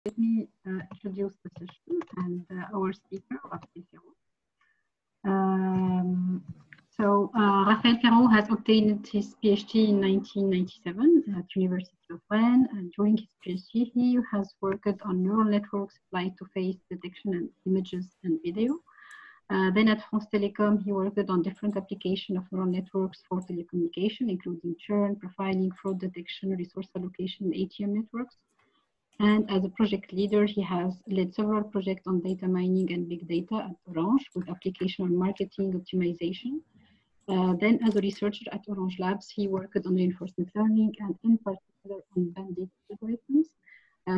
Let me introduce the session and our speaker, Raphaël Ferraud. Raphaël Ferraud has obtained his PhD in 1997 at University of Rennes, and during his PhD, he has worked on neural networks applied to face detection and images and video. Then at France Telecom, he worked on different applications of neural networks for telecommunication, including churn, profiling, fraud detection, resource allocation, and ATM networks. And as a project leader, he has led several projects on data mining and big data at Orange with application on marketing optimization. Then as a researcher at Orange Labs, he worked on reinforcement learning and in particular on bandit algorithms.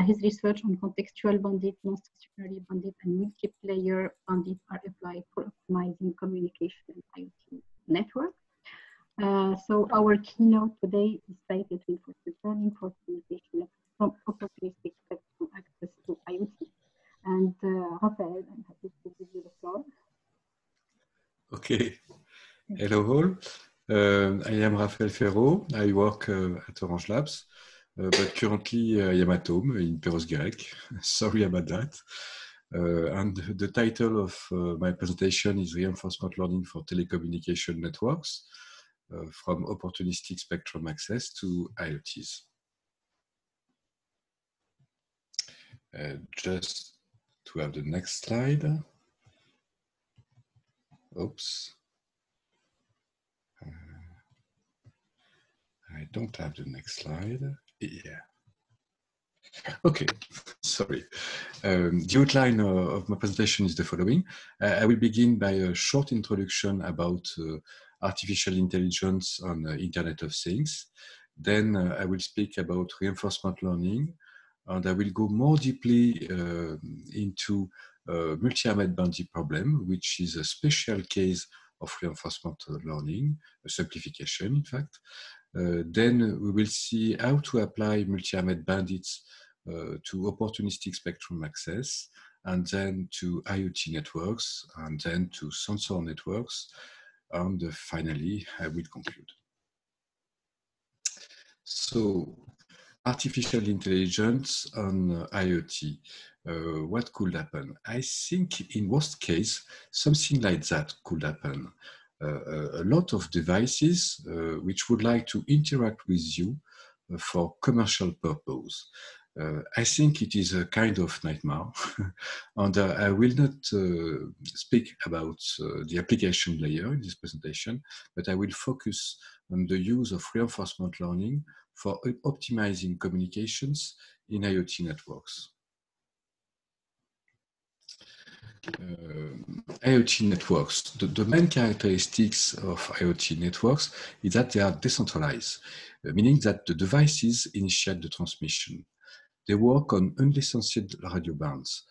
His research on contextual bandit, non-stationary bandit, and multiplayer bandit are applied for optimizing communication and IoT network. So our keynote today is titled Reinforcement Learning for Communication Network from Opportunistic Spectrum Access to IoT. And Raphaël, I'm happy to give you the floor. Okay. Hello all. I am Raphaël Ferraud. I work at Orange Labs, but currently I am at home in Perros-Guirec. Sorry about that. And the title of my presentation is Reinforcement Learning for Telecommunication Networks from Opportunistic Spectrum Access to IoTs. Just to have the next slide. Oops. I don't have the next slide. Yeah. Okay, sorry. The outline of my presentation is the following. I will begin by a short introduction about artificial intelligence on Internet of Things. Then I will speak about reinforcement learning, and I will go more deeply into multi-armed bandit problem, which is a special case of reinforcement learning, a simplification in fact. Then we will see how to apply multi-armed bandits to opportunistic spectrum access, and then to IoT networks, and then to sensor networks, and finally I will conclude. So, artificial intelligence on IoT. What could happen? I think in worst case, something like that could happen. A lot of devices which would like to interact with you for commercial purpose. I think it is a kind of nightmare, and I will not speak about the application layer in this presentation, but I will focus on the use of reinforcement learning for optimizing communications in IoT networks. IoT networks, the main characteristics of IoT networks is that they are decentralized, meaning that the devices initiate the transmission. They work on unlicensed radio bands.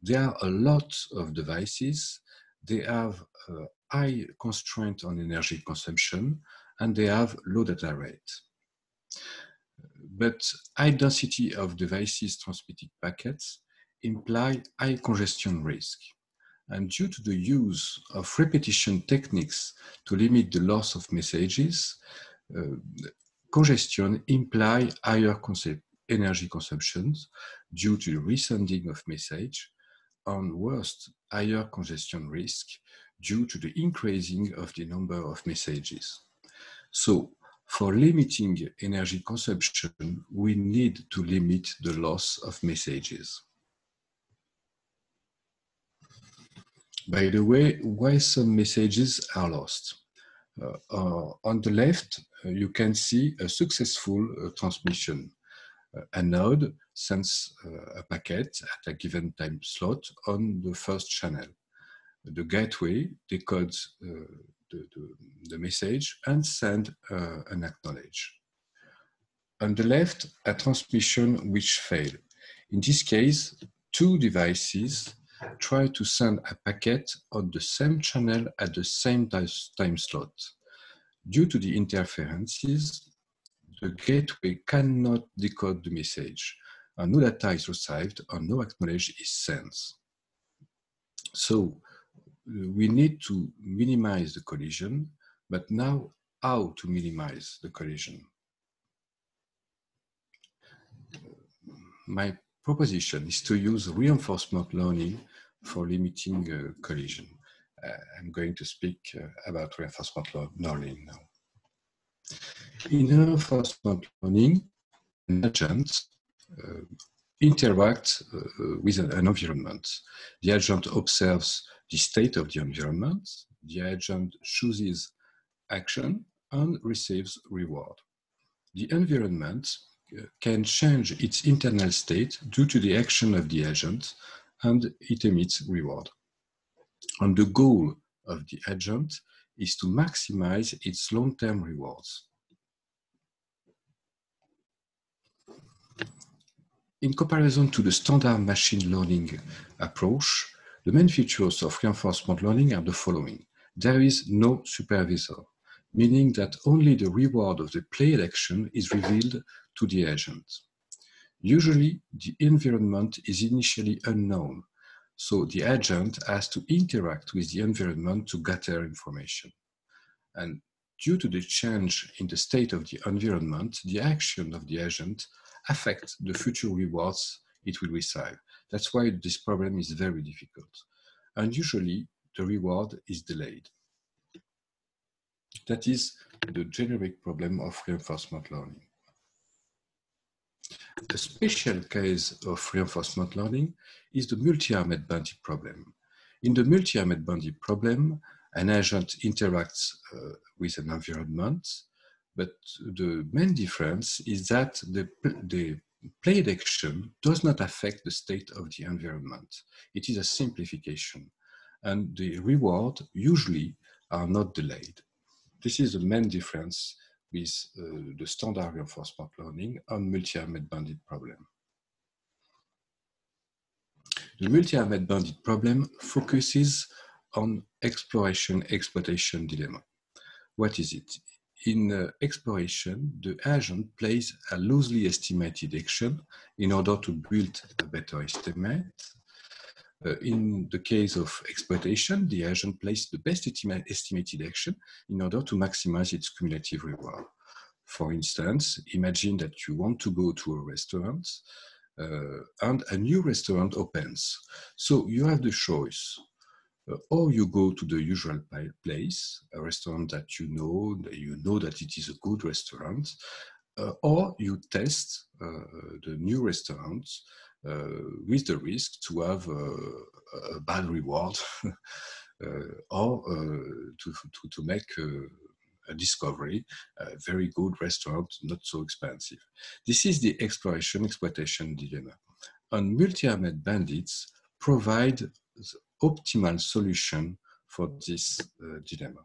There are a lot of devices. They have a high constraint on energy consumption, and they have low data rate. But high density of devices transmitting packets imply high congestion risk. And due to the use of repetition techniques to limit the loss of messages, congestion imply higher energy consumptions due to the resending of message, and worst, higher congestion risk due to the increasing of the number of messages. So, for limiting energy consumption, we need to limit the loss of messages. By the way, why some messages are lost? On the left, you can see a successful transmission. A node sends a packet at a given time slot on the first channel. The gateway decodes the message and sends an acknowledge. On the left, a transmission which failed. In this case, two devices try to send a packet on the same channel at the same time slot. Due to the interferences, the gateway cannot decode the message, and no data is received and no acknowledge is sent. So we need to minimize the collision, but now how to minimize the collision? My proposition is to use reinforcement learning for limiting collision. I'm going to speak about reinforcement learning now. In reinforcement learning, an agent interacts with an environment. The agent observes the state of the environment. The agent chooses action and receives reward. The environment can change its internal state due to the action of the agent, and it emits reward. And the goal of the agent is to maximize its long-term rewards. In comparison to the standard machine learning approach, the main features of reinforcement learning are the following. There is no supervisor, meaning that only the reward of the played action is revealed to the agent. Usually, the environment is initially unknown, so the agent has to interact with the environment to gather information. And due to the change in the state of the environment, the action of the agent affects the future rewards it will receive. That's why this problem is very difficult. And usually, the reward is delayed. That is the generic problem of reinforcement learning. A special case of reinforcement learning is the multi-armed bandit problem. In the multi-armed bandit problem, an agent interacts with an environment, but the main difference is that the played action does not affect the state of the environment. It is a simplification, and the reward usually are not delayed. This is the main difference with the standard reinforcement learning and multi-armed bandit problem. The multi-armed bandit problem focuses on exploration-exploitation dilemma. What is it? In exploration, the agent plays a loosely estimated action in order to build a better estimate. In the case of exploitation, the agent plays the best estimated action in order to maximize its cumulative reward. For instance, imagine that you want to go to a restaurant and a new restaurant opens. So you have the choice. Or you go to the usual place, a restaurant that you know that it is a good restaurant, or you test the new restaurant with the risk to have a bad reward or to make a discovery, a very good restaurant, not so expensive. This is the exploration-exploitation dilemma. And multi-armed bandits provide the optimal solution for this dilemma.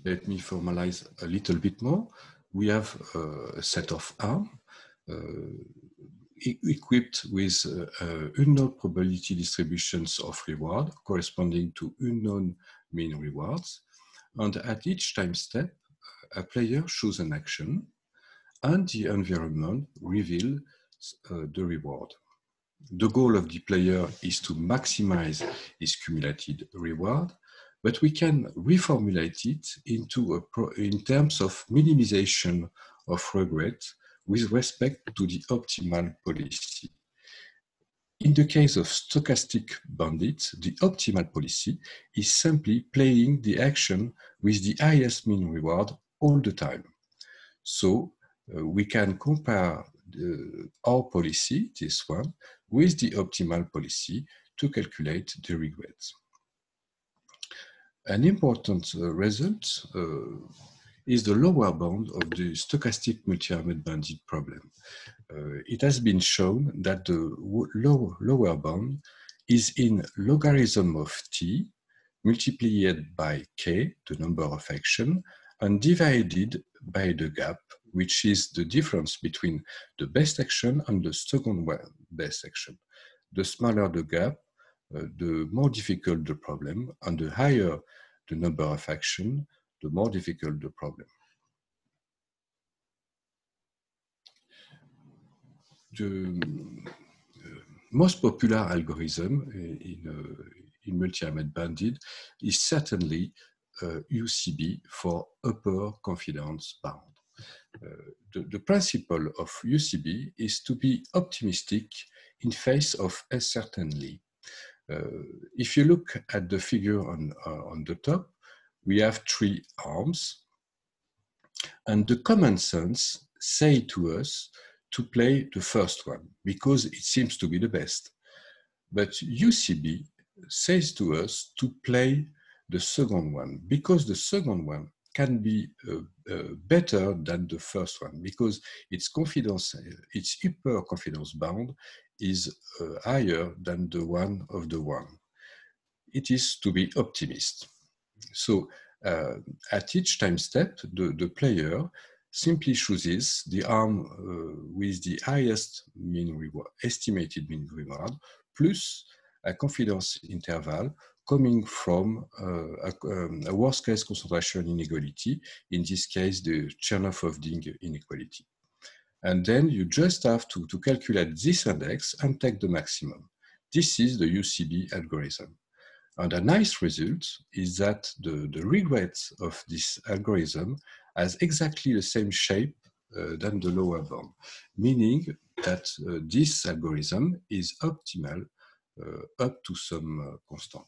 Let me formalize a little bit more. We have a set of arms equipped with unknown probability distributions of reward corresponding to unknown mean rewards. And at each time step, a player chooses an action and the environment reveals the reward. The goal of the player is to maximize his cumulative reward, but we can reformulate it in terms of minimization of regret with respect to the optimal policy. In the case of stochastic bandits, the optimal policy is simply playing the action with the highest mean reward all the time. So we can compare our policy, this one, with the optimal policy to calculate the regrets. An important result is the lower bound of the stochastic multi-armed bandit problem. It has been shown that the lower bound is in logarithm of t multiplied by k, the number of actions, and divided by the gap, which is the difference between the best action and the second best action. The smaller the gap, the more difficult the problem, and the higher the number of actions, the more difficult the problem. The most popular algorithm in multi-armed bandit is certainly UCB for upper confidence bound. The principle of UCB is to be optimistic in face of uncertainty. If you look at the figure on the top, we have 3 arms, and the common sense say to us to play the first one because it seems to be the best. But UCB says to us to play the second one because the second one can be better than the first one because its hyper confidence bound is higher than the one of the one. It is to be optimist. So at each time step, the player simply chooses the arm with the highest mean reward, estimated mean reward, plus a confidence interval coming from a worst case concentration inequality, in this case, the Chernoff-Hofding inequality. And then you just have to calculate this index and take the maximum. This is the UCB algorithm. And a nice result is that the regret of this algorithm has exactly the same shape than the lower bound, meaning that this algorithm is optimal up to some constant.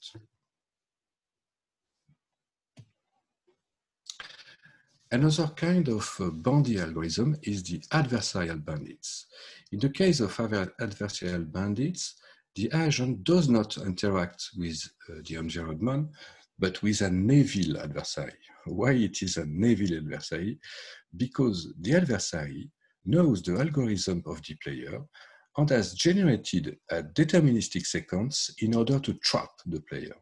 Another kind of bounding algorithm is the adversarial bandits. In the case of adversarial bandits, the agent does not interact with the environment, but with a Neville adversary. Why it is a Neville adversary? Because the adversary knows the algorithm of the player and has generated a deterministic sequence in order to trap the player.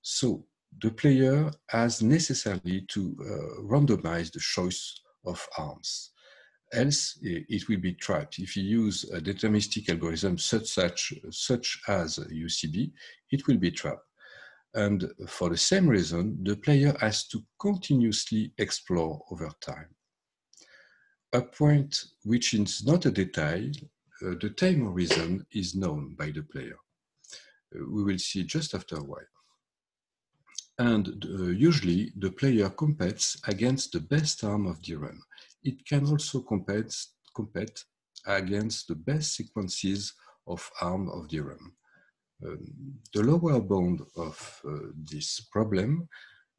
So the player has necessarily to randomize the choice of arms. Else, it will be trapped. If you use a deterministic algorithm such as UCB, it will be trapped. And for the same reason, the player has to continuously explore over time. A point which is not a detail, the time horizon is known by the player. We will see just after a while. And usually, the player competes against the best arm of the run. It can also compete against the best sequences of arm of the run. The lower bound of this problem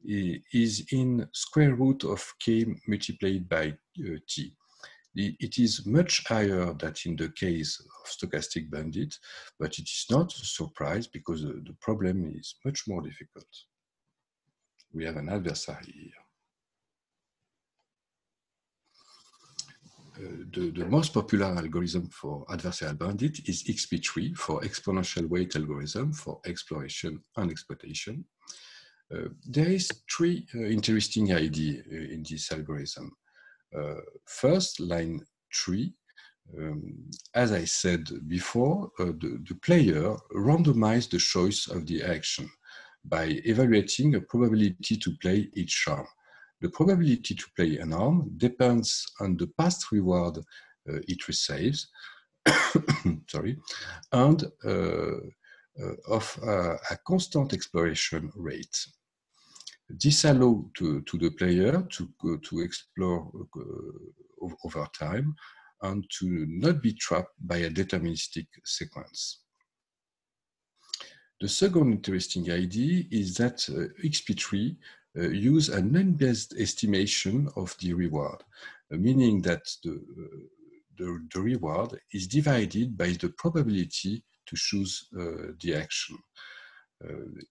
is in square root of k multiplied by t. It is much higher than in the case of stochastic bandit, but it is not a surprise because the problem is much more difficult. We have an adversary here. The most popular algorithm for adversarial bandit is XP3 for exponential weight algorithm for exploration and exploitation. There is 3 interesting ideas in this algorithm. First, line 3, as I said before, the player randomizes the choice of the action by evaluating a probability to play each arm. The probability to play an arm depends on the past reward it receives, sorry, and of a constant exploration rate. This allows to the player to explore over time and to not be trapped by a deterministic sequence. The second interesting idea is that XP3 use an unbiased estimation of the reward, meaning that the reward is divided by the probability to choose the action.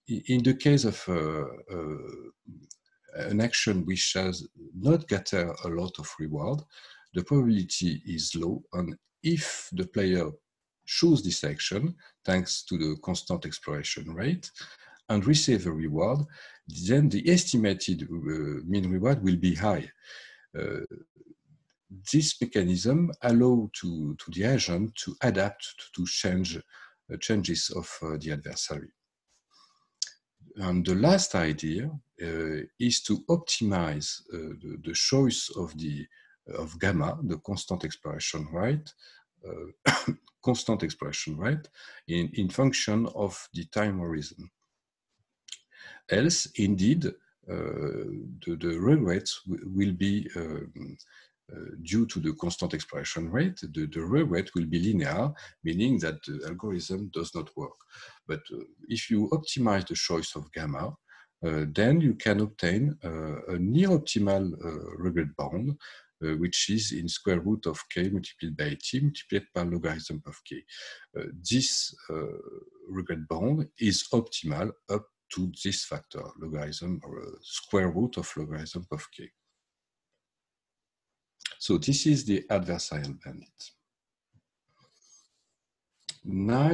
In the case of an action which has not gathered a lot of reward, the probability is low, and if the player choose this action, thanks to the constant exploration rate, and receive a reward, then the estimated mean reward will be high. This mechanism allows to the agent to adapt to changes of the adversary. And the last idea is to optimize the choice of gamma, the constant exploration rate, in function of the time horizon. Else, indeed, the regrets will be due to the constant expression rate, the regret will be linear, meaning that the algorithm does not work. But if you optimize the choice of gamma, then you can obtain a near-optimal regret bound, which is in square root of k multiplied by t multiplied by logarithm of k. This regret bound is optimal up to this factor, logarithm or square root of logarithm of k. So this is the adversarial bandit. Now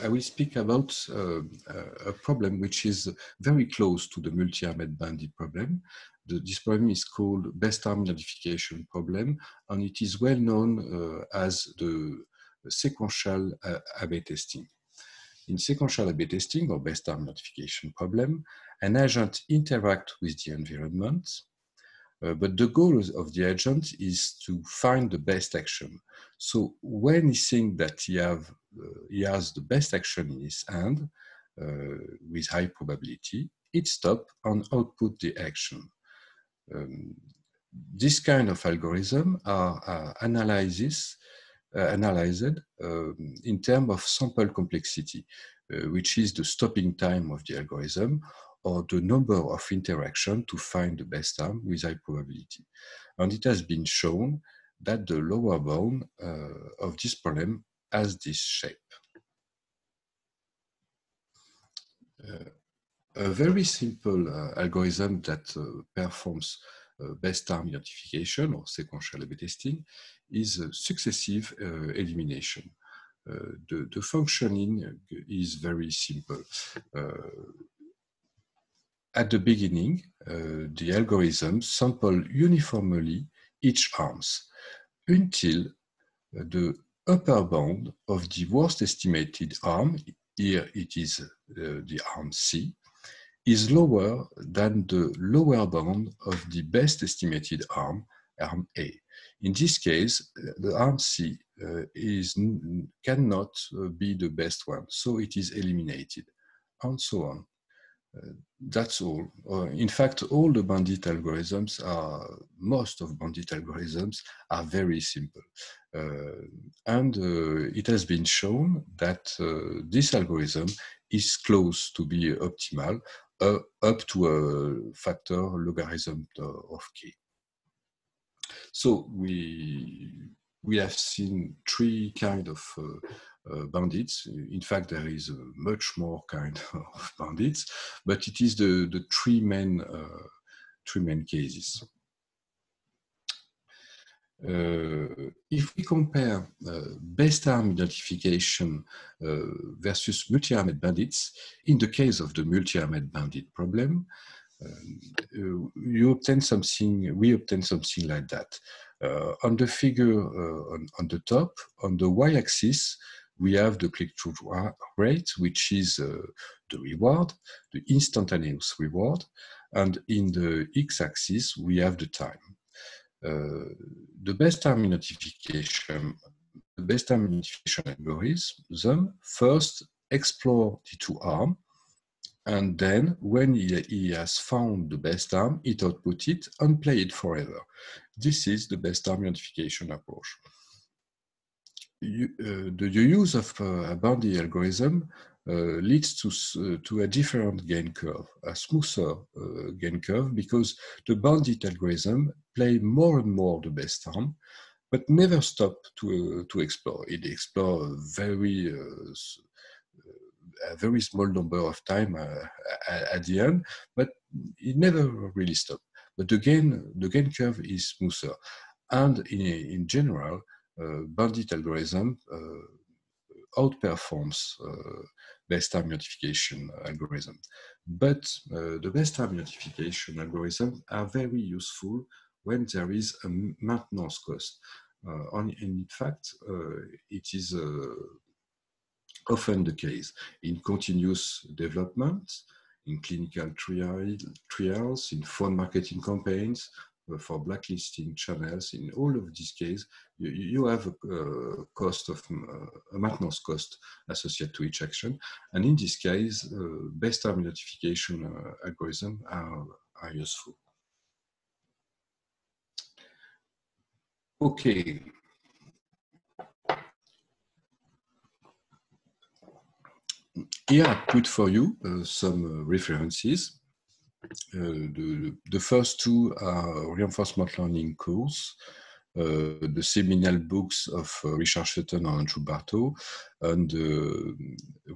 I will speak about a problem which is very close to the multi-armed bandit problem. This problem is called best arm identification problem, and it is well known as the sequential A/B testing. In sequential A/B testing or best arm identification problem, an agent interacts with the environment, but the goal of the agent is to find the best action. So when he thinks that he has the best action in his hand, with high probability, it stops and output the action. This kind of algorithm are analyzed in terms of sample complexity, which is the stopping time of the algorithm, or the number of interactions to find the best arm with high probability. And it has been shown that the lower bound of this problem has this shape. A very simple algorithm that performs best arm identification or sequential A/B testing is successive elimination. The functioning is very simple. At the beginning, the algorithm samples uniformly each arms until the upper bound of the worst estimated arm, here it is the arm C, is lower than the lower bound of the best estimated arm, arm A. In this case, the arm C cannot be the best one, so it is eliminated, and so on. That's all. In fact, all the bandit algorithms most of bandit algorithms are very simple. And it has been shown that this algorithm is close to be optimal up to a factor logarithm of k. So we have seen three kinds of bandits. In fact, there is much more kind of bandits, but it is the three main cases. If we compare best arm identification versus multi-armed bandits, in the case of the multi-armed bandit problem, we obtain something like that. On the figure on the top, on the y-axis, we have the click-through rate, which is the reward, the instantaneous reward, and in the x-axis, we have the time. The best arm identification algorithm first explore the two arms, and then when he has found the best arm, it outputs it and play it forever. This is the best arm identification approach. The use of a bandit algorithm leads to a different gain curve, a smoother gain curve, because the bandit algorithm play more and more the best arm, but never stop to explore. It explores a very small number of time at the end, but it never really stops. But the gain curve is smoother, and in general, bandit algorithm outperforms best arm identification algorithm. But the best arm identification algorithms are very useful when there is a maintenance cost. In fact, it is often the case in continuous development, in clinical trials, in phone marketing campaigns, for blacklisting channels. In all of these cases, you have a cost of a maintenance cost associated to each action. And in this case, base time notification algorithms are useful. Okay. Here I put for you some references. The first two are reinforcement learning course, the seminal books of Richard Sutton and Andrew Barto, and the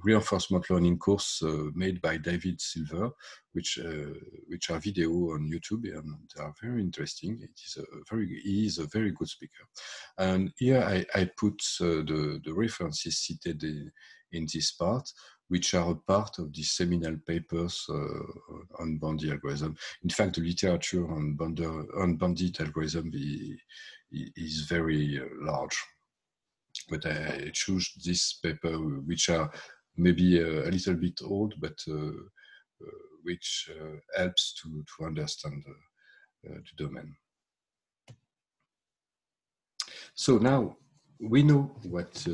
reinforcement learning course made by David Silver, which are video on YouTube, and they are very interesting. He is a very good speaker. And here I put the references cited in this part, which are a part of the seminal papers on Bandy algorithm. In fact, the literature on Bandit algorithm is very large. But I chose this paper, which are maybe a little bit old, but which helps to understand the domain. So now, we know what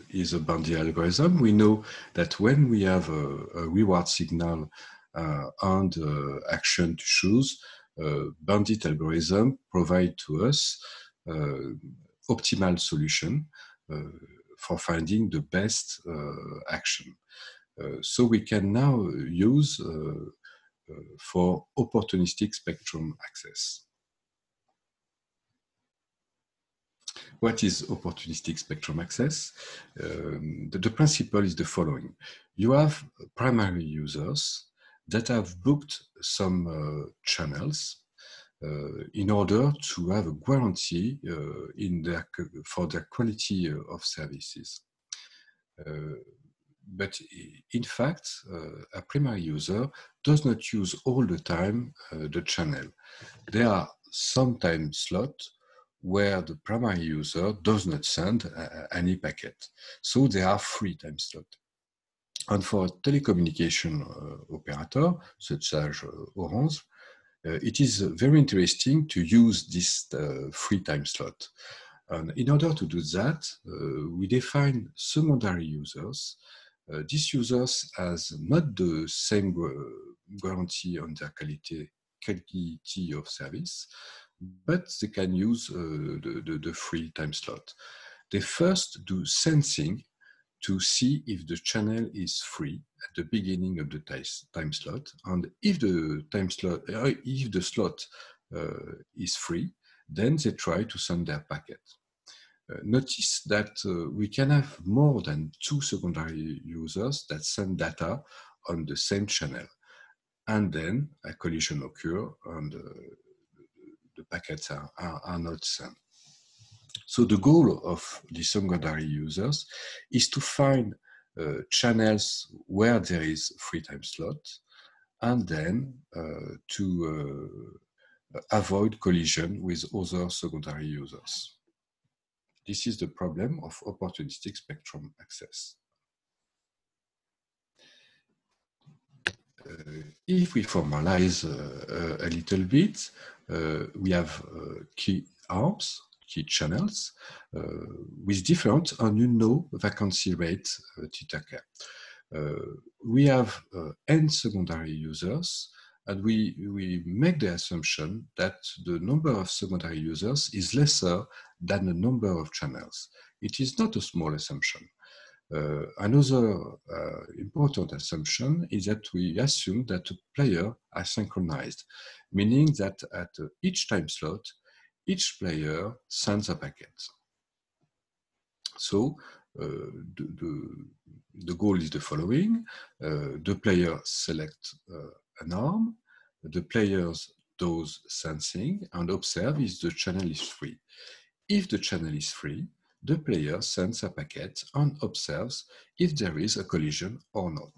is a Bandy algorithm. We know that when we have a reward signal and action to choose, Bandit algorithm provide to us optimal solution for finding the best action. So we can now use for opportunistic spectrum access. What is opportunistic spectrum access? The principle is the following. You have primary users that have booked some channels in order to have a guarantee for their quality of services. But in fact, a primary user does not use all the time the channel. There are some time slots where the primary user does not send any packet. So there are free time slots. And for a telecommunication operator, such as Orange, it is very interesting to use this free time slot. And in order to do that, we define secondary users. These users has not the same guarantee on their quality of service, but they can use the free time slot. They first do sensing to see if the channel is free at the beginning of the time slot, and if the slot is free, then they try to send their packet. Notice that we can have more than 2 secondary users that send data on the same channel, and then a collision occurs and the packets are not sent. So the goal of the secondary users is to find channels where there is free time slot, and then to avoid collision with other secondary users. This is the problem of opportunistic spectrum access. If we formalize a little bit, we have key arms, key channels, with different unknown vacancy rate theta k. We have n secondary users, and we make the assumption that the number of secondary users is lesser than the number of channels. It is not a small assumption. Another important assumption is that we assume that the player are synchronized, meaning that at each time slot, each player sends a packet. So the goal is the following. The player selects an arm, the players does sensing and observe if the channel is free. If the channel is free, the player sends a packet and observes if there is a collision or not.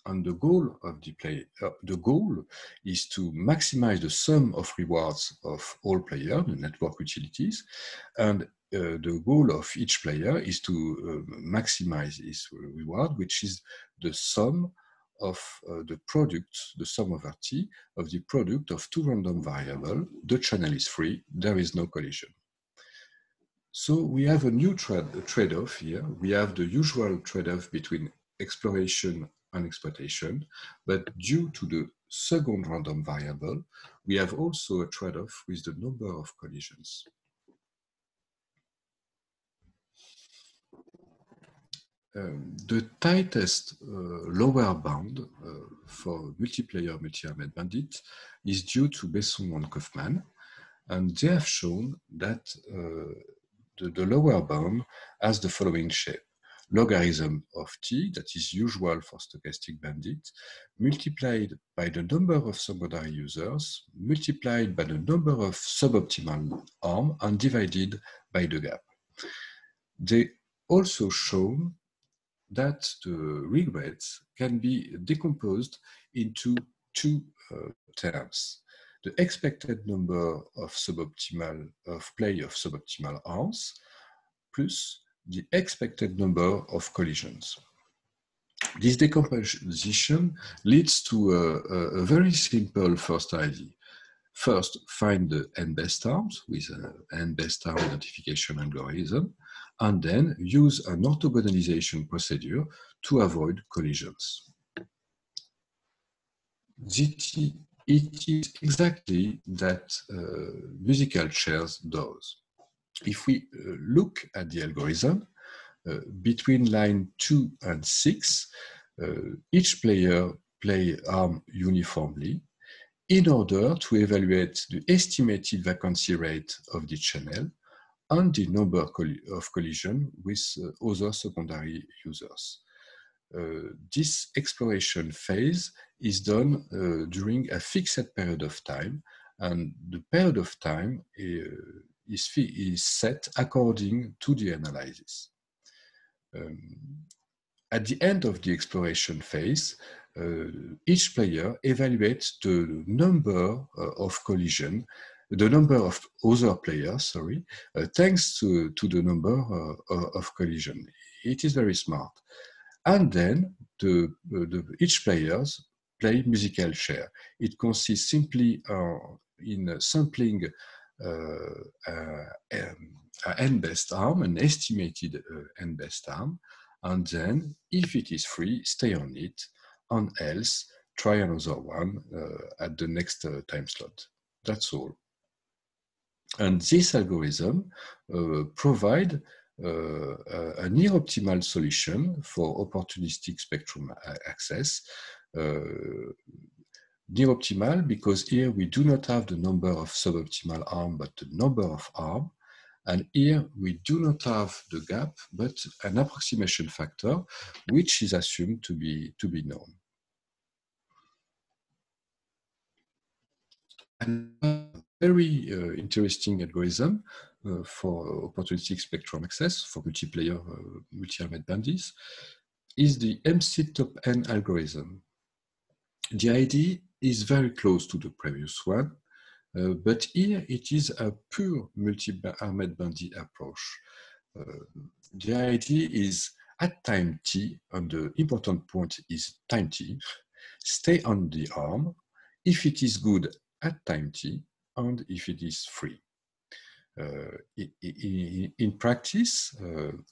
And the goal of the goal is to maximize the sum of rewards of all players, the network utilities, and the goal of each player is to maximize his reward, which is the sum of the product, the sum over T, of the product of two random variables. The channel is free, there is no collision. So we have a new trade-off here. We have the usual trade-off between exploration and exploitation, but due to the second random variable, we have also a trade-off with the number of collisions. The tightest lower bound for multiplayer multi-armed bandit is due to Besson and Kaufman, and they have shown that the lower bound has the following shape: logarithm of T, that is usual for stochastic bandit, multiplied by the number of secondary users, multiplied by the number of suboptimal arms, and divided by the gap. They also shown that the regrets can be decomposed into two terms: the expected number of play of suboptimal arms plus the expected number of collisions. This decomposition leads to a very simple first idea. First, find the n-best arms with an n-best arm identification algorithm, and then use an orthogonalization procedure to avoid collisions. It is exactly that musical chairs does. If we look at the algorithm, between line 2 and 6, each player plays arm uniformly in order to evaluate the estimated vacancy rate of the channel and the number of collisions with other secondary users. This exploration phase is done during a fixed period of time, and the period of time is set according to the analysis. At the end of the exploration phase, each player evaluates the number of collisions, the number of other players, thanks to the number of collisions. It is very smart. And then each player plays musical chair. It consists simply in sampling an n-best arm, an estimated n-best arm, and then, if it is free, stay on it, and else try another one at the next time slot. That's all. And this algorithm provides a near-optimal solution for opportunistic spectrum access. Near-optimal because here we do not have the number of suboptimal arms, but the number of arms. And here we do not have the gap, but an approximation factor, which is assumed to be known. And a very interesting algorithm for opportunistic spectrum access for multiplayer multi-armed bandits is the MC-top-N algorithm. The idea is very close to the previous one, but here it is a pure multi-armed bandit approach. The idea is at time t, and the important point is time t, stay on the arm if it is good at time t and if it is free. In practice,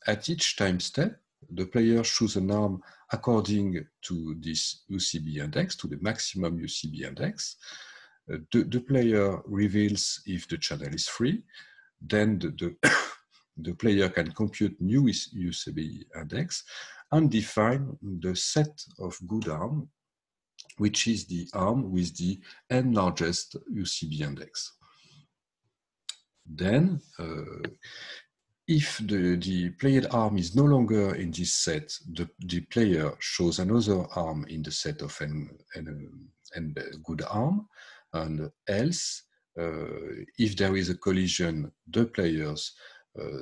at each time step, the player chooses an arm according to this UCB index, to the maximum UCB index. The player reveals if the channel is free, then the player can compute new UCB index and define the set of good arms, which is the arm with the n largest UCB index. Then, if the played arm is no longer in this set, the player shows another arm in the set of n good arm, and else, if there is a collision, the players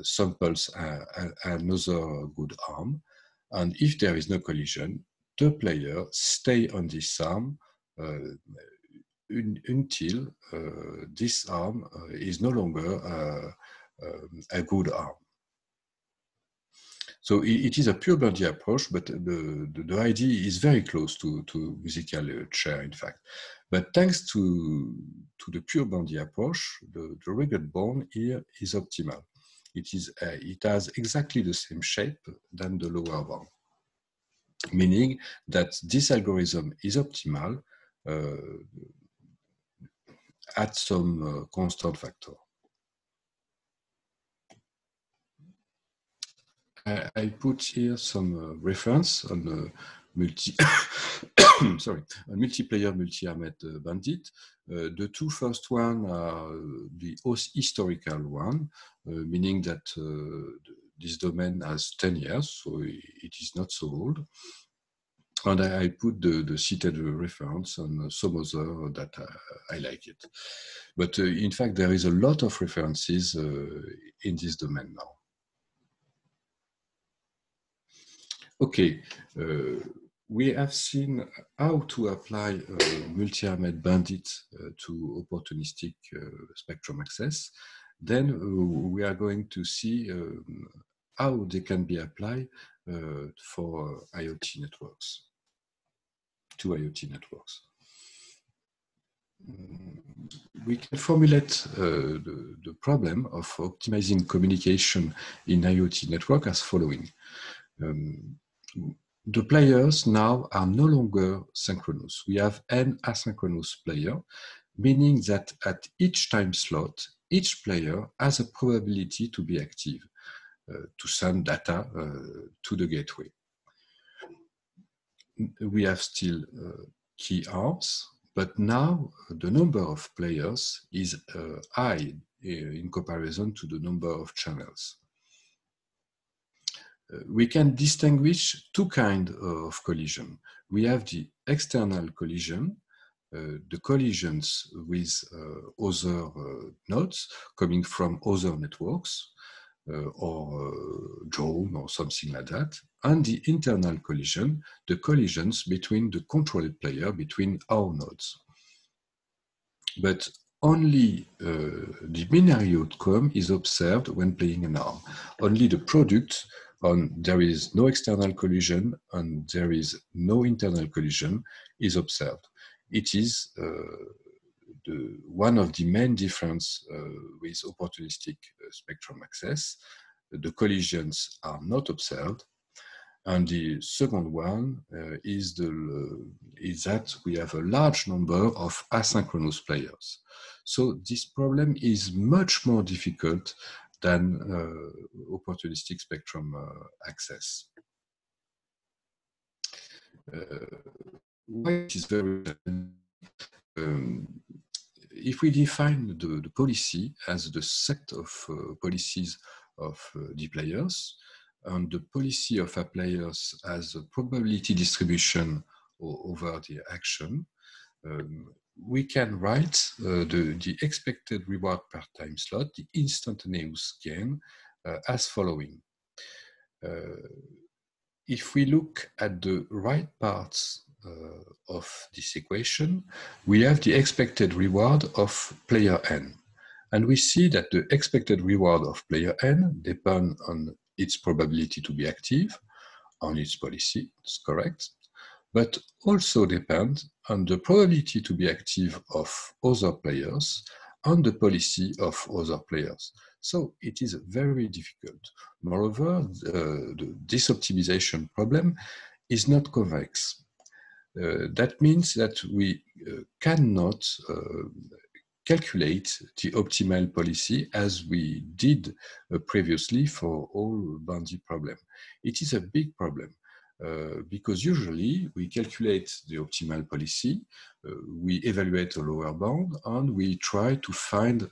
samples another good arm, and if there is no collision, the player stay on this arm until this arm is no longer a good arm. So it is a pure Bandy approach, but the idea is very close to musical chair, in fact. But thanks to the pure Bandy approach, the rugged bone here is optimal. It has exactly the same shape than the lower bound, meaning that this algorithm is optimal at some constant factor. I put here some reference on multiplayer multi-armed bandit. The two first one are the historical one, meaning that this domain has 10 years, so it is not so old. And I put the cited reference on some other that I like it. But in fact, there is a lot of references in this domain now. Okay, we have seen how to apply multi-armed bandit to opportunistic spectrum access. Then we are going to see how they can be applied for IoT networks, to IoT networks. We can formulate the problem of optimizing communication in IoT network as following. The players now are no longer synchronous. We have n asynchronous player, meaning that at each time slot, each player has a probability to be active, to send data to the gateway. We have still key arms, but now the number of players is high in comparison to the number of channels. We can distinguish two kinds of collision. We have the external collision, the collisions with other nodes coming from other networks or drone or something like that, and the internal collision, the collisions between the controlled player, between our nodes. But only the binary outcome is observed when playing an arm. Only the product there is no external collision and there is no internal collision is observed. It is one of the main difference with opportunistic spectrum access. The collisions are not observed. And the second one is that we have a large number of asynchronous players. So this problem is much more difficult than opportunistic spectrum access. Why it is very if we define the policy as the set of policies of the players, and the policy of our players as a probability distribution over the action, we can write the expected reward per time slot, the instantaneous gain, as following. If we look at the right parts of this equation, we have the expected reward of player n. And we see that the expected reward of player n depends on its probability to be active, on its policy, it's correct, but also depends on the probability to be active of other players and the policy of other players. So it is very difficult. Moreover, this optimization problem is not convex. That means that we cannot calculate the optimal policy as we did previously for all Bandy problem. It is a big problem because usually we calculate the optimal policy, we evaluate a lower bound, and we try to find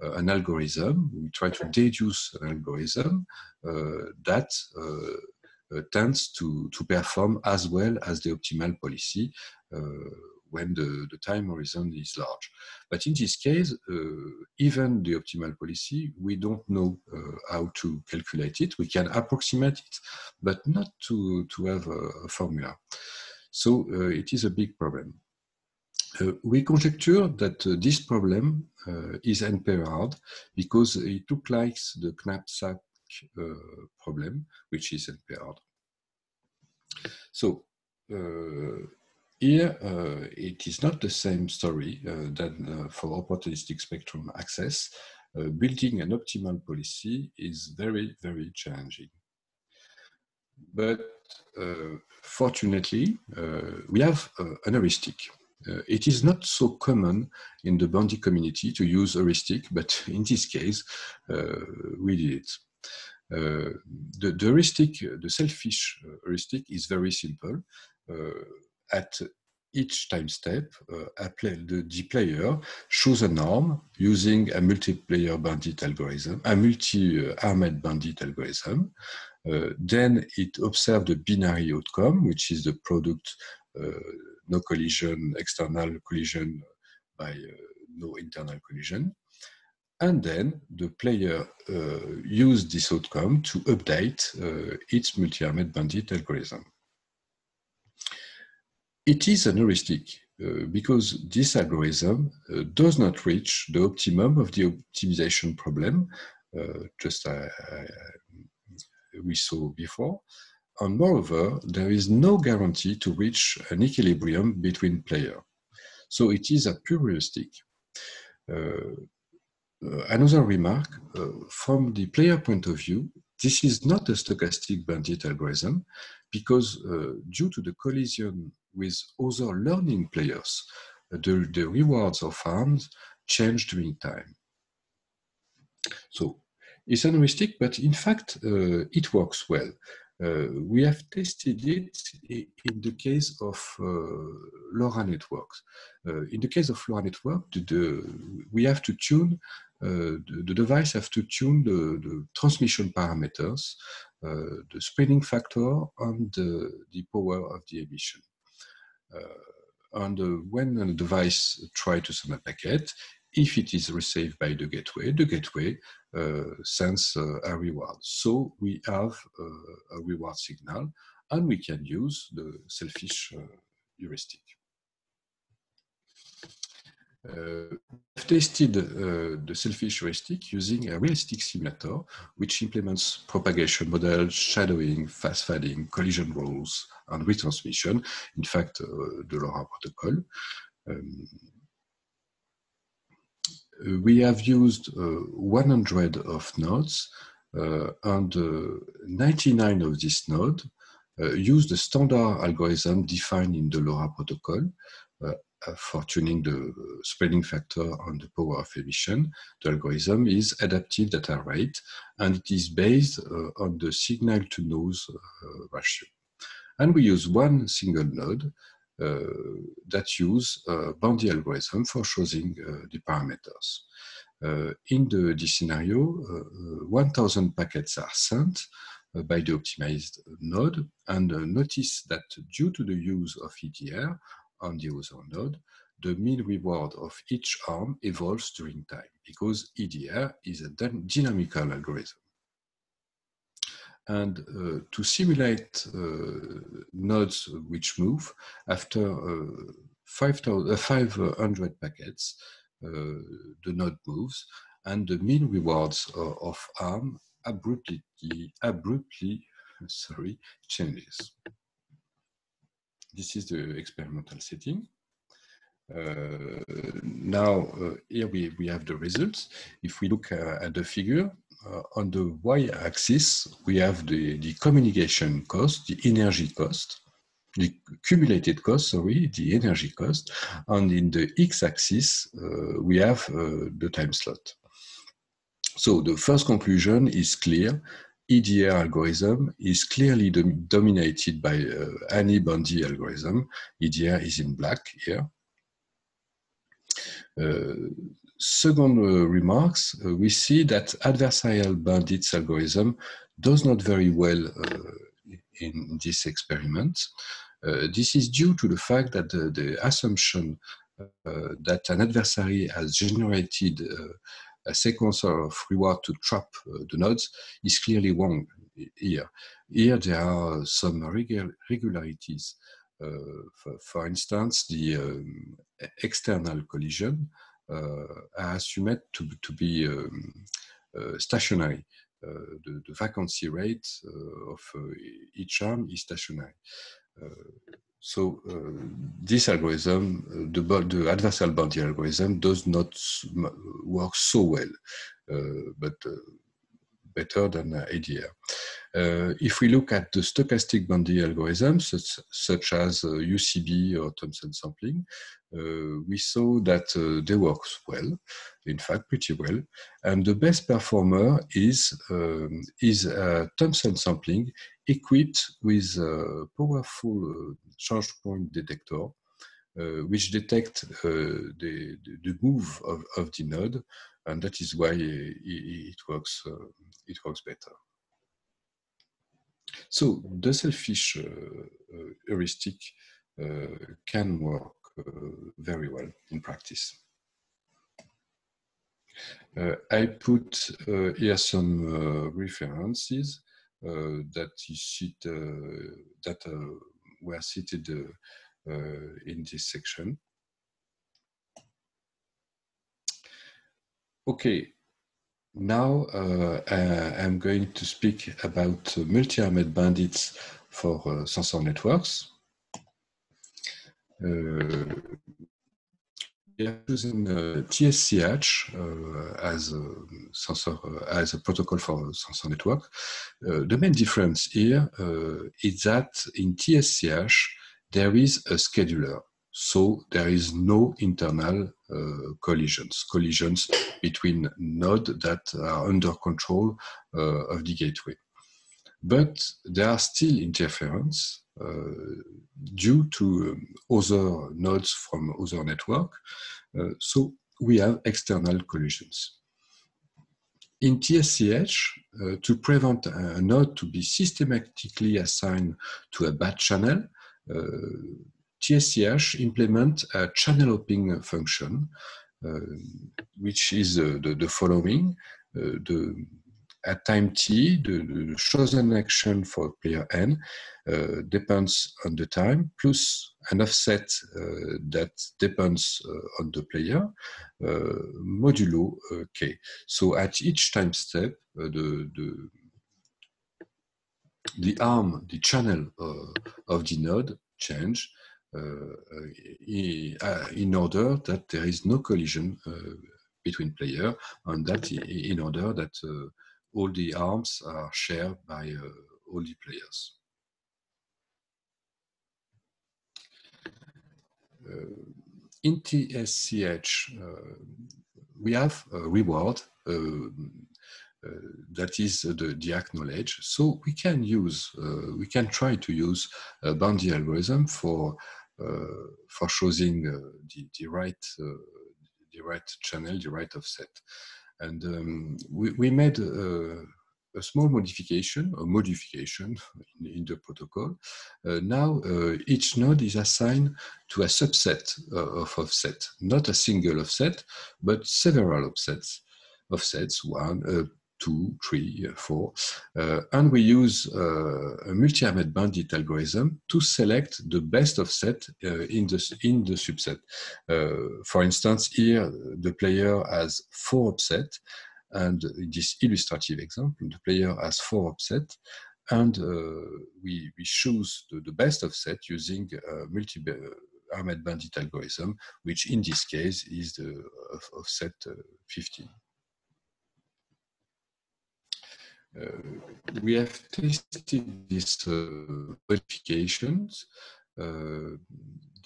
an algorithm, we try to deduce an algorithm that tends to perform as well as the optimal policy when the time horizon is large. But in this case, even the optimal policy, we don't know how to calculate it. We can approximate it, but not to have a formula. So it is a big problem. We conjecture that this problem is NP-hard because it looks like the problem, which is impaired. So here, it is not the same story than for opportunistic spectrum access. Building an optimal policy is very, very challenging. But fortunately, we have an heuristic. It is not so common in the Bandy community to use heuristic, but in this case, we did it. The heuristic, the selfish heuristic, is very simple. At each time step, the player chooses a norm using a multiplayer bandit algorithm, a multi-armed bandit algorithm. Then it observes the binary outcome, which is the product, no collision, external collision by no internal collision. And then the player uses this outcome to update its multi-armed bandit algorithm. It is an heuristic because this algorithm does not reach the optimum of the optimization problem, we saw before. And moreover, there is no guarantee to reach an equilibrium between players. So it is a pure heuristic. Another remark, from the player point of view, this is not a stochastic bandit algorithm because due to the collision with other learning players, the rewards of arms change during time. So it's an heuristic, but in fact, it works well. We have tested it in the case of LoRa networks. In the case of LoRa network, we have to tune, the device have to tune the transmission parameters, the spreading factor, and the power of the emission. And when a device tries to send a packet, if it is received by the gateway sends a reward. So we have a reward signal, and we can use the selfish heuristic. I've tested the selfish heuristic using a realistic simulator, which implements propagation models, shadowing, fast fading, collision rules, and retransmission. In fact, the LoRa protocol. We have used 100 of nodes, and 99 of these nodes use the standard algorithm defined in the LoRa protocol for tuning the spreading factor and the power of emission. The algorithm is adaptive data rate, and it is based on the signal to noise ratio. And we use one single node that use Bandy algorithm for choosing the parameters. In this scenario, 1,000 packets are sent by the optimized node, and notice that due to the use of EDR on the other node, the mean reward of each arm evolves during time because EDR is a dynamical algorithm. And to simulate nodes which move, after 500 packets, the node moves, and the mean rewards of arm abruptly changes. This is the experimental setting. Now, here we have the results. If we look at the figure, on the y-axis, we have the communication cost, the energy cost, the cumulated cost, sorry, the energy cost. And in the x-axis, we have the time slot. So the first conclusion is clear. EDR algorithm is clearly dominated by any Bandy algorithm. EDR is in black here. Second remarks, we see that adversarial bandits algorithm does not very well in this experiment. This is due to the fact that the assumption that an adversary has generated a sequence of reward to trap the nodes is clearly wrong here. Here there are some irregularities. For instance, the external collision are assumed to be stationary. the vacancy rate of each arm is stationary. So this algorithm, the adversarial boundary algorithm, does not work so well, but better than ADR. If we look at the stochastic boundary algorithms, such as UCB or Thompson sampling, we saw that they work well, in fact, pretty well. And the best performer is Thompson sampling equipped with a powerful charge point detector, which detect the move of the node, and that is why it works better. So the selfish heuristic can work very well in practice. I put here some references that were cited in this section. Okay, now I'm going to speak about multi-armed bandits for sensor networks. We are using TSCH as a protocol for sensor network. The main difference here is that in TSCH there is a scheduler, so there is no internal collisions between nodes that are under control of the gateway. But there are still interference due to other nodes from other network. So we have external collisions. In TSCH, to prevent a node to be systematically assigned to a bad channel, TSCH implement a channel hopping function, which is the following. At time t, the chosen action for player n depends on the time, plus an offset that depends on the player, modulo k. So at each time step, the arm, the channel of the node change in order that there is no collision between players, and that in order that all the arms are shared by all the players. In TSCH, we have a reward that is the acknowledge. So we can try to use a boundary algorithm for choosing the right channel, the right offset. And we made a small modification in the protocol. Now each node is assigned to a subset of offset, not a single offset, but several offsets, 1, 2, 3, 4, and we use a multi-armed bandit algorithm to select the best offset in the subset. For instance, here the player has 4 offsets, and in this illustrative example, the player has 4 offsets, and we choose the best offset using a multi-armed bandit algorithm, which in this case is the offset 15. We have tested these modifications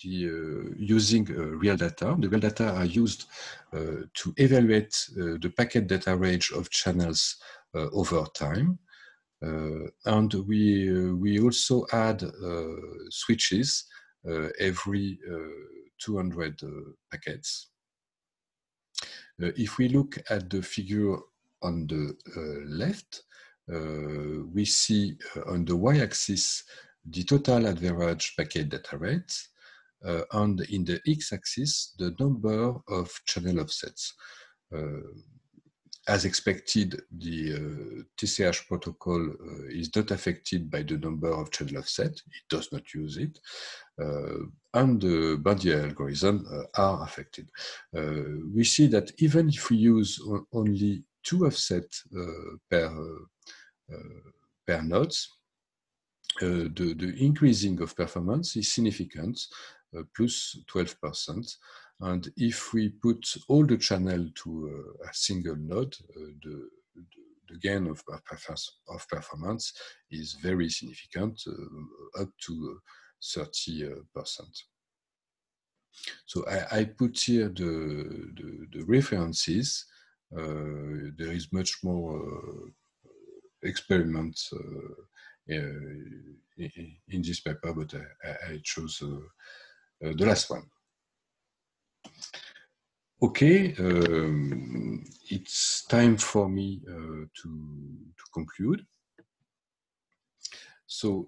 using real data. The real data are used to evaluate the packet data range of channels over time. And we also add switches every 200 packets. If we look at the figure on the left, we see on the y-axis the total average packet data rate, and in the x-axis the number of channel offsets. As expected, the TSCH protocol is not affected by the number of channel offset. It does not use it. And the boundary algorithm are affected. We see that even if we use only 2 offsets per nodes, the increasing of performance is significant, plus 12%. And if we put all the channel to a single node, the gain of performance is very significant, up to 30%. So I put here the references. There is much more experiments in this paper, but I chose the last one. Okay, it's time for me to conclude. So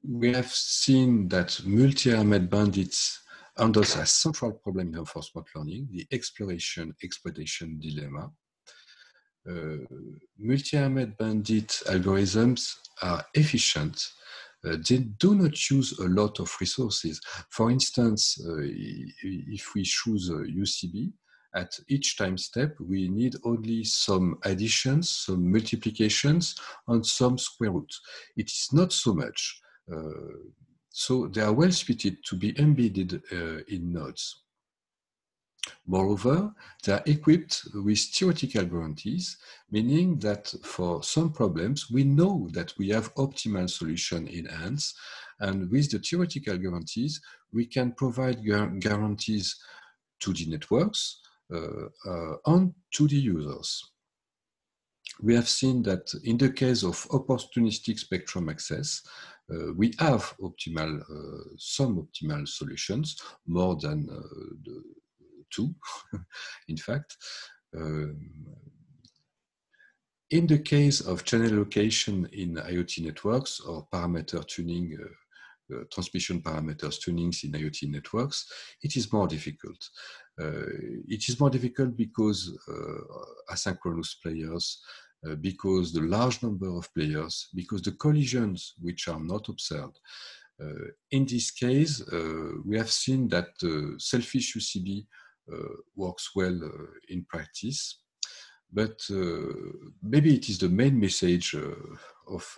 we have seen that multi-Ahmed bandits handles a central problem in reinforcement learning, the exploration-exploitation dilemma. Multi-Ahmed bandit algorithms are efficient. They do not use a lot of resources. For instance, if we choose UCB, at each time step, we need only some additions, some multiplications, and some square roots. It is not so much. So they are well suited to be embedded in nodes. Moreover, they are equipped with theoretical guarantees, meaning that for some problems, we know that we have optimal solution in hands, and with the theoretical guarantees, we can provide guarantees to the networks and to the users. We have seen that in the case of opportunistic spectrum access, we have some optimal solutions, more than the 2, in fact. In the case of channel allocation in IoT networks or parameter tuning, transmission parameters tunings in IoT networks, it is more difficult. It is more difficult because asynchronous players, because the large number of players, because the collisions which are not observed. In this case, we have seen that selfish UCB works well in practice, but maybe it is the main message of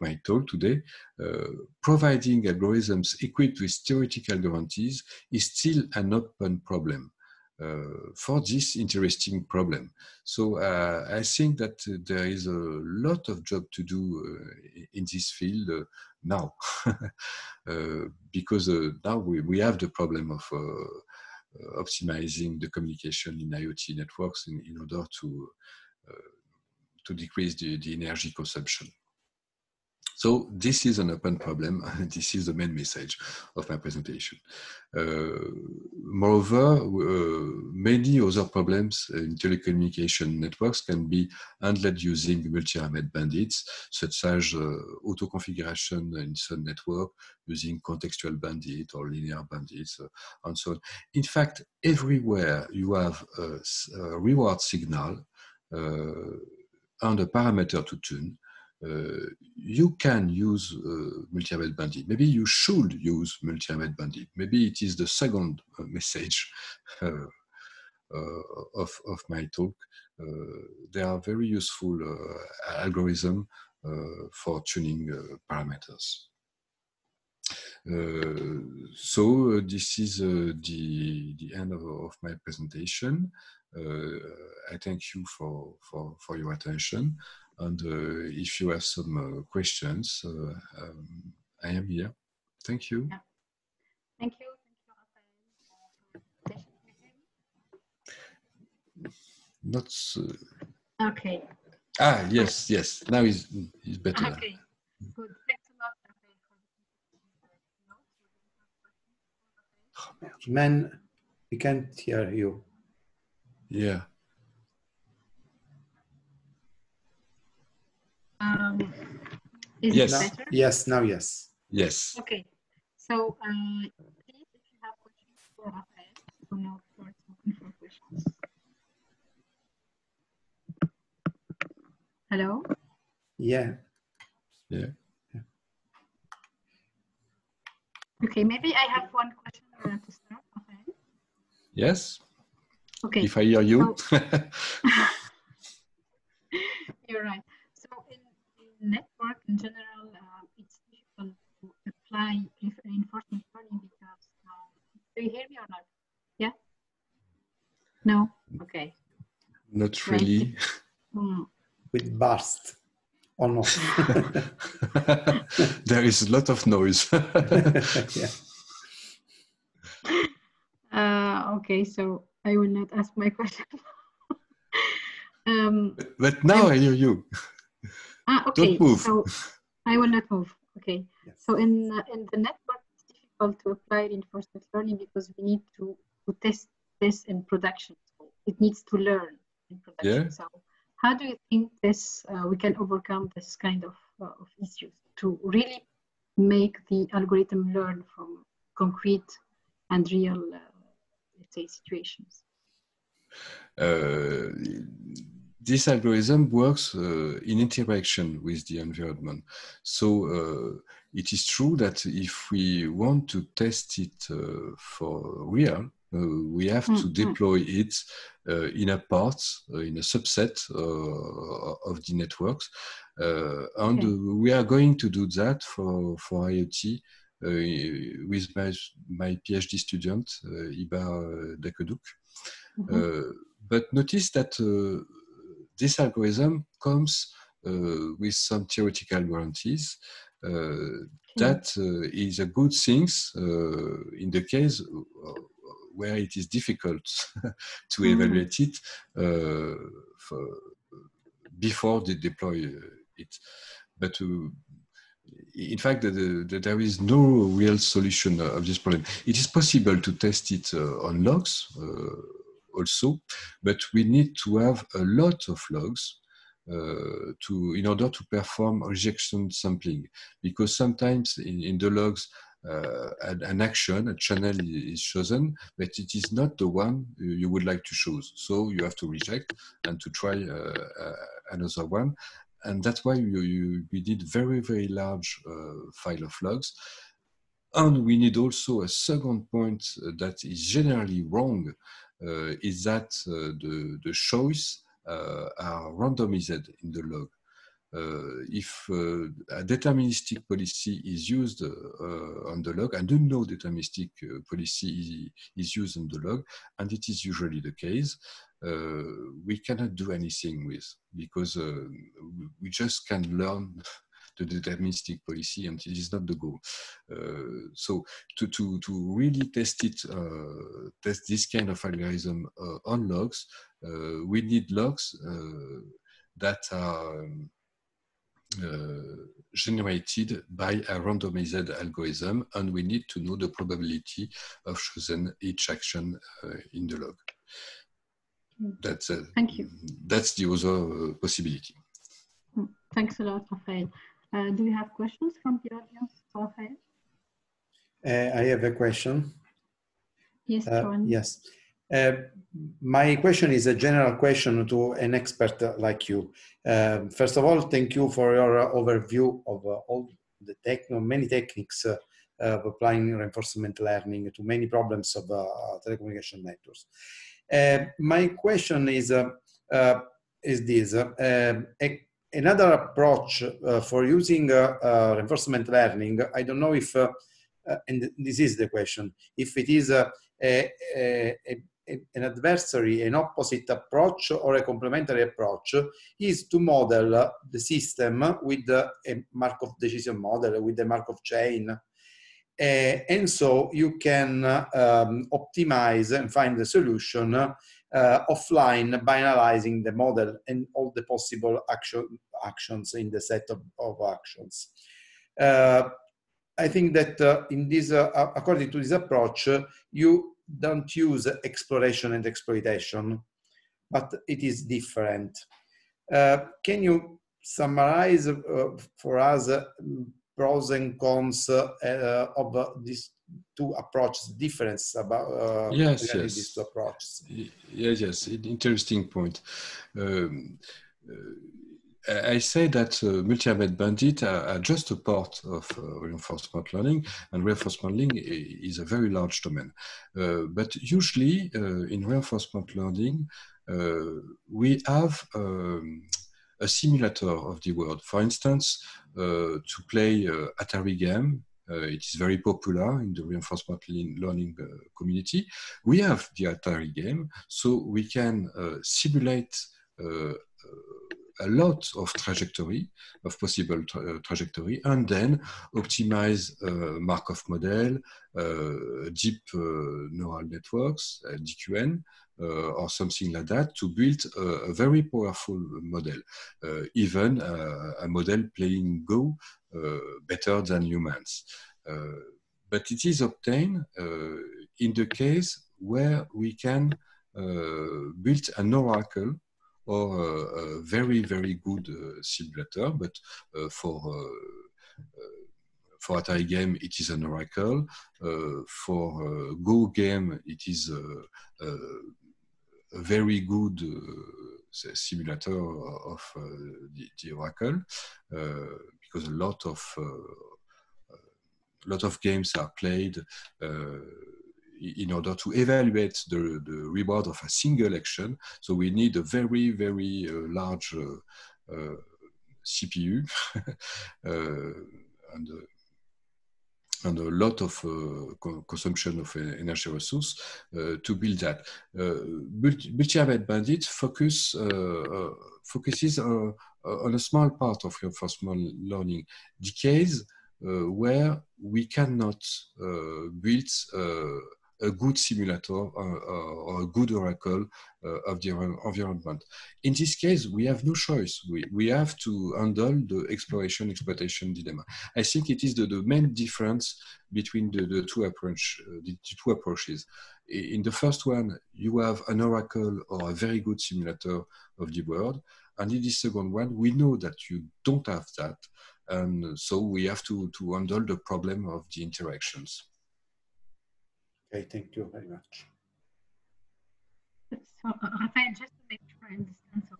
my talk today. Providing algorithms equipped with theoretical guarantees is still an open problem for this interesting problem. So I think that there is a lot of job to do in this field now, because now we have the problem of optimizing the communication in IoT networks in order to decrease the energy consumption. So this is an open problem. This is the main message of my presentation. Moreover, many other problems in telecommunication networks can be handled using multi-Ahmed bandits, such as auto-configuration in some network using contextual bandit or linear bandits, and so on. In fact, everywhere you have a reward signal and a parameter to tune, you can use multi-Ahmed bandit. Maybe you should use multi-Ahmed bandit. Maybe it is the second message of my talk. They are very useful algorithm for tuning parameters. So this is the end of my presentation. I thank you for your attention. And if you have some questions, I am here. Thank you. Yeah. Thank you. Thank you, Not. okay. Ah, yes. Now is better. Okay. Good. Thanks a lot, Raphael. Man, we can't hear you. Yeah. Is yes. it better? Yes, now yes. Yes. Okay. So please, if you have questions for Raphael, so now floor is open for questions. Hello? Yeah. Okay, maybe I have one question to start, Raphael. Yes, Okay. if I hear you. So, you're right. So in network in general, it's difficult to apply reinforcement learning because, do you hear me or not? Yeah? No? Okay. Not Right. really. With burst or not? There is a lot of noise. Yeah. Okay, so I will not ask my question. But now I hear you. Okay, Don't move. so I will not move. Okay, Yes. so in the network, it's difficult to apply reinforcement learning because we need to test this in production. So it needs to learn in production. Yeah. So how do you think this we can overcome this kind of issues to really make the algorithm learn from concrete and real, let's say, situations? This algorithm works in interaction with the environment. So it is true that if we want to test it for real, we have to deploy it in a part, in a subset of the networks. And we are going to do that for IoT with my PhD student, Iba Dakedouk. But notice that this algorithm comes with some theoretical guarantees. That is a good thing in the case where it is difficult to evaluate it before they deploy it. But in fact, there is no real solution of this problem. It is possible to test it on logs also, but we need to have a lot of logs in order to perform rejection sampling, because sometimes in the logs an action, a channel is chosen, but it is not the one you would like to choose. So you have to reject and to try another one. And that's why we need very, very large file of logs. And we need also a second point that is generally wrong, is that the choice are randomized in the log. If a deterministic policy is used on the log, and no deterministic policy is used on the log, and it is usually the case, we cannot do anything with, because we just can learn the deterministic policy, and it is not the goal. So to really test it, test this kind of algorithm on logs, we need logs that are generated by a randomized algorithm, and we need to know the probability of choosing each action in the log. That's Thank you. That's the other possibility. Thanks a lot, Raphael. Do you have questions from the audience, Raphael? I have a question. Yes, Joanne. Yes. My question is a general question to an expert like you. First of all, thank you for your overview of all the many techniques of applying reinforcement learning to many problems of telecommunication networks. My question is this. Another approach for using reinforcement learning, I don't know if, and this is the question, if it is an adversary, an opposite approach or a complementary approach, is to model the system with a Markov decision model, with the Markov chain. And so you can optimize and find the solution offline by analyzing the model and all the possible actions in the set of actions. I think that in this, according to this approach, you don't use exploration and exploitation, but it is different. Can you summarize for us pros and cons of these two approaches, difference about these two approaches? Yes, interesting point. I say that multi-armed bandit are just a part of reinforcement learning, and reinforcement learning is a very large domain. But usually in reinforcement learning, we have a simulator of the world. For instance, to play Atari game, it is very popular in the reinforcement learning community. We have the Atari game, so we can simulate a lot of trajectory, of possible trajectory, and then optimize Markov model, deep neural networks, DQN, or something like that, to build a very powerful model, even a model playing Go better than humans. But it is obtained in the case where we can build an oracle or a very, very good simulator, but for Atari game, it is an oracle. For Go game, it is a very good simulator of the oracle, because a lot of games are played in order to evaluate the reward of a single action. So we need a very, very large CPU and a lot of consumption of energy resource to build that. Multi-armed bandit focuses on a small part of reinforcement learning, the case where we cannot build a good simulator or a good oracle of the environment. In this case, we have no choice. We have to handle the exploration-exploitation dilemma. I think it is the main difference between the two approaches. In the first one, you have an oracle or a very good simulator of the world. And in the second one, we know that you don't have that. And so we have to handle the problem of the interactions. Okay, thank you very much. So, Rafael, just to make sure I understand, so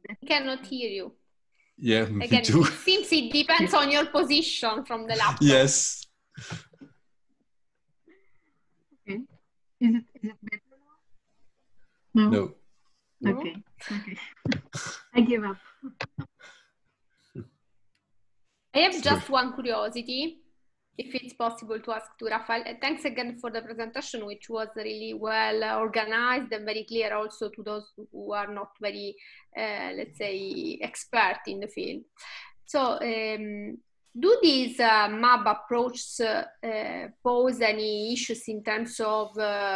I cannot hear you. Yeah, me Again, too. it seems it depends on your position from the laptop. Yes. Okay. Is it better now? No. Okay. Okay. I give up. I have just one curiosity, if it's possible to ask to Rafael. Thanks again for the presentation, which was really well organized and very clear also to those who are not very, let's say, expert in the field. So do these MAB approaches pose any issues in terms of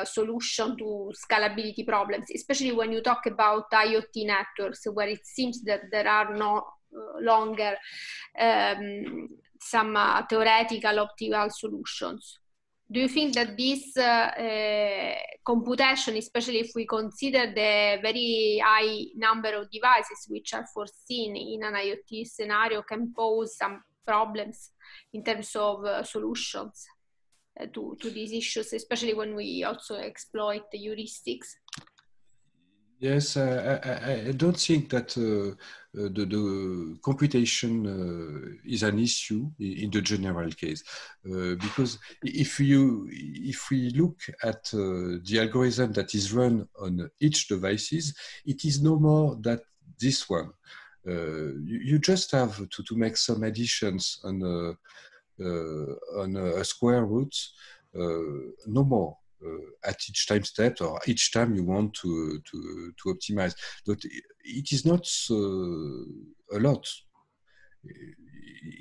solution to scalability problems, especially when you talk about IoT networks, where it seems that there are no longer some theoretical optimal solutions? Do you think that this computation, especially if we consider the very high number of devices which are foreseen in an IoT scenario, can pose some problems in terms of solutions to these issues, especially when we also exploit the heuristics? Yes, I don't think that the computation is an issue in the general case, because if we look at the algorithm that is run on each devices, it is no more than this one. You just have to make some additions on a square root, no more. At each time step or each time you want to optimize. But it is not a lot,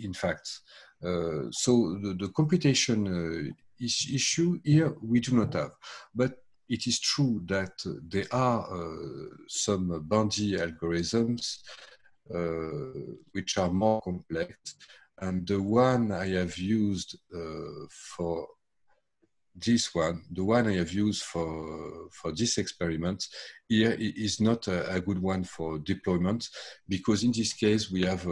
in fact. So the computation issue here we do not have. But it is true that there are some boundary algorithms which are more complex. And the one I have used for this one, the one I have used for this experiment here is not a good one for deployment, because in this case we have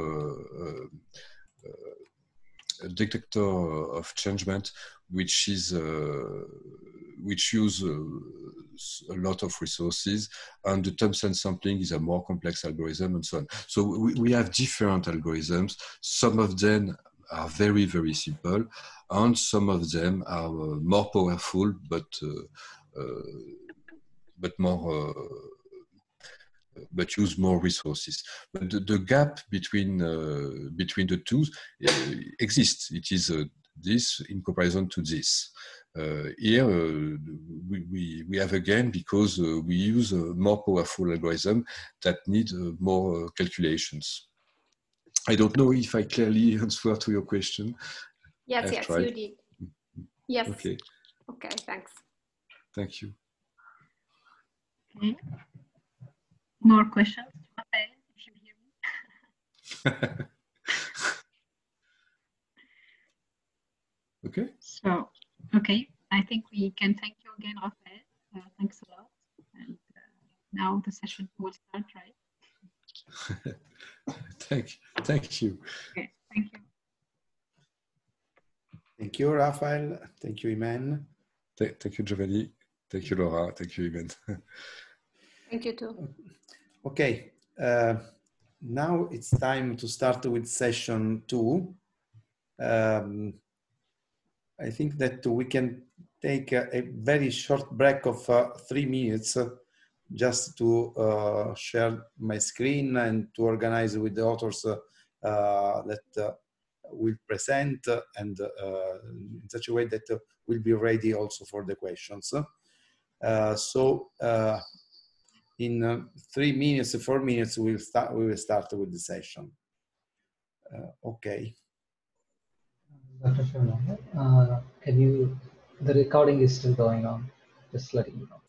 detector of changement, which is which use a lot of resources, and the Thompson sampling is a more complex algorithm, and so on. So we have different algorithms. Some of them are very, very simple, and some of them are more powerful, but use more resources. But the gap between the two exists. It is this in comparison to this. Here we have again, because we use a more powerful algorithm that need more calculations. I don't know if I clearly answered to your question. Yes, I've yes, tried. you did. Yes. Okay. Okay, thanks. Thank you. Okay. More questions, Raphael, if you hear me. Okay. So, okay, I think we can thank you again, Raphael. Thanks a lot. And now the session will start, right? Thank you. Okay, thank you. Thank you, Raphael. Thank you, Imen. Thank you, Giovanni. Thank you, Laura. Thank you, Imen. Thank you too. Okay, now it's time to start with session 2. I think that we can take a very short break of 3 minutes just to share my screen and to organize with the authors that will present, and in such a way that we'll be ready also for the questions. In 3 minutes, 4 minutes, we will start with the session. Okay. Dr. Sharma, can you, the recording is still going on, just letting you know.